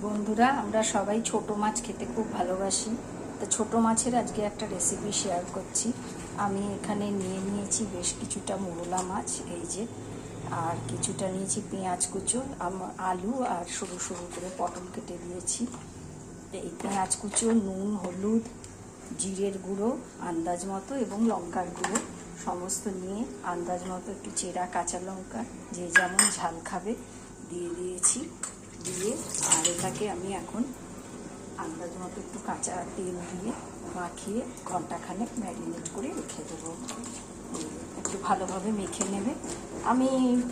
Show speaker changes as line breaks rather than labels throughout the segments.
বন্ধুরা, আমরা সবাই ছোট মাছ খেতে খুব ভালোবাসি। তো ছোট মাছের আজকে একটা রেসিপি শেয়ার করছি। আমি এখানে নিয়েছি বেশ কিছুটা মোরলা মাছ, এই যে, আর কিছুটা নিয়েছি পেঁয়াজ কুচো, আলু আর সরু সরু করে পটল কেটে দিয়েছি। এই পেঁয়াজ কুচো, নুন, হলুদ, জিরের গুঁড়ো আন্দাজ মতো এবং লঙ্কার গুঁড়ো সমস্ত নিয়ে আন্দাজ মতো একটু চেরা কাঁচা লঙ্কা যে যেমন ঝাল খাবে দিয়ে দিয়েছি। দিয়ে আর এটাকে আমি এখন আন্দাজ মতো একটু কাঁচা তেল দিয়ে মাখিয়ে ঘন্টাখানেক ম্যারিনেট করে রেখে দেবো। একটু ভালোভাবে মেখে নেবে। আমি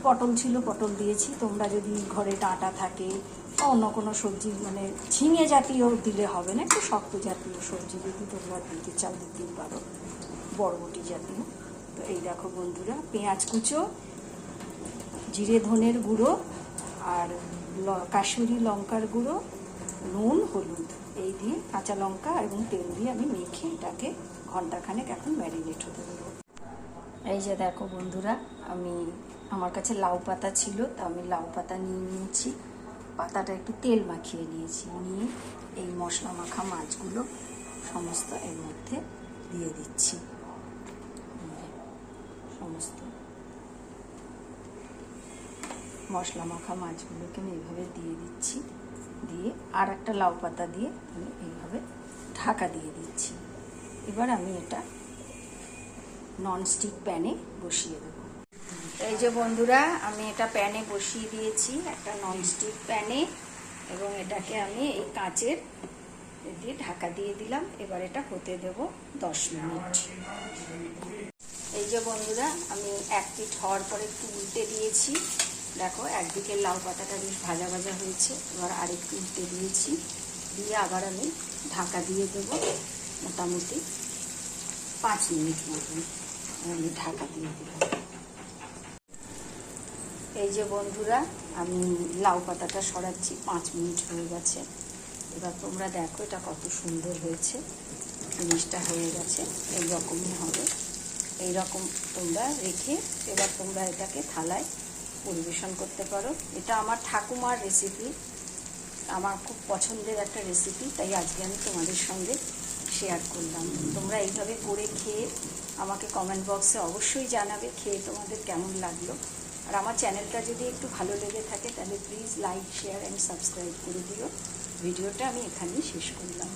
পটল ছিল পটল দিয়েছি, তোমরা যদি ঘরে ডাঁটা থাকে বা অন্য কোনো সবজি, মানে ঝিঙে জাতীয় দিলে হবে না, একটু শক্ত জাতীয় সবজি যদি তোমরা দিতে চাও দিতেই পারো, বরবটি জাতীয়। তো এই দেখো বন্ধুরা, পেঁয়াজ কুচো, জিরে ধনের গুঁড়ো আর কাশ্মীরি লঙ্কার গুঁড়ো, নুন, হলুদ এই দিয়ে কাঁচা লঙ্কা এবং তেল দিয়ে আমি মেখে এটাকে ঘন্টাখানেক এখন ম্যারিনেট হতে দেবো। এই যে দেখো বন্ধুরা, আমার কাছে লাউ পাতা ছিল, তো আমি লাউ পাতা নিয়ে নিয়েছি। পাতাটা একটু তেল মাখিয়ে নিয়েছি, নিয়ে এই মশলা মাখা মাছগুলো সমস্ত এর মধ্যে দিয়ে দিচ্ছি। সমস্ত মশলা মাখা মাছগুলোকে আমি এইভাবে দিয়ে দিচ্ছি, দিয়ে আর একটা লাউ পাতা দিয়ে আমি এইভাবে ঢাকা দিয়ে দিচ্ছি। এবার আমি এটা ননস্টিক প্যানে বসিয়ে দেবো। এই যে বন্ধুরা, আমি এটা প্যানে বসিয়ে দিয়েছি, একটা ননস্টিক প্যানে, এবং এটাকে আমি এই কাঁচের দিয়ে ঢাকা দিয়ে দিলাম। এবার এটা হতে দেব 10 মিনিট। এই যে বন্ধুরা, আমি এক পিঠ হওয়ার পরে একটু উল্টে দিয়েছি। দেখো, একদিকে লাউ পাতাটা বেশ ভাজা ভাজা হয়েছে, এবার আরেকটু উল্টে দিয়েছি, দিয়ে আবার আমি ঢাকা দিয়ে দেবো মোটামুটি 5 মিনিট মতন। আমি ঢাকা দিয়ে দিলাম। এই যে বন্ধুরা, আমি লাউ পাতাটা সরাচ্ছি, 5 মিনিট হয়ে গেছে। এবার তোমরা দেখো এটা কত সুন্দর হয়েছে, জিনিসটা হয়ে গেছে, এইরকমই হবে। এইরকম তোমরা রেখে এবার তোমরা এটাকে থালায় পরিবেশন করতে পারো। এটা আমার ঠাকুমার রেসিপি, আমার খুব পছন্দের একটা রেসিপি, তাই আজকে আমি তোমাদের সঙ্গে শেয়ার করলাম। তোমরা এইভাবে করে খেয়ে আমাকে কমেন্ট বক্সে অবশ্যই জানাবে খেয়ে তোমাদের কেমন লাগলো। আর আমার চ্যানেলটা যদি একটু ভালো লেগে থাকে তাহলে please like, share and subscribe করে দিও। ভিডিওটা আমি এখানেই শেষ করলাম।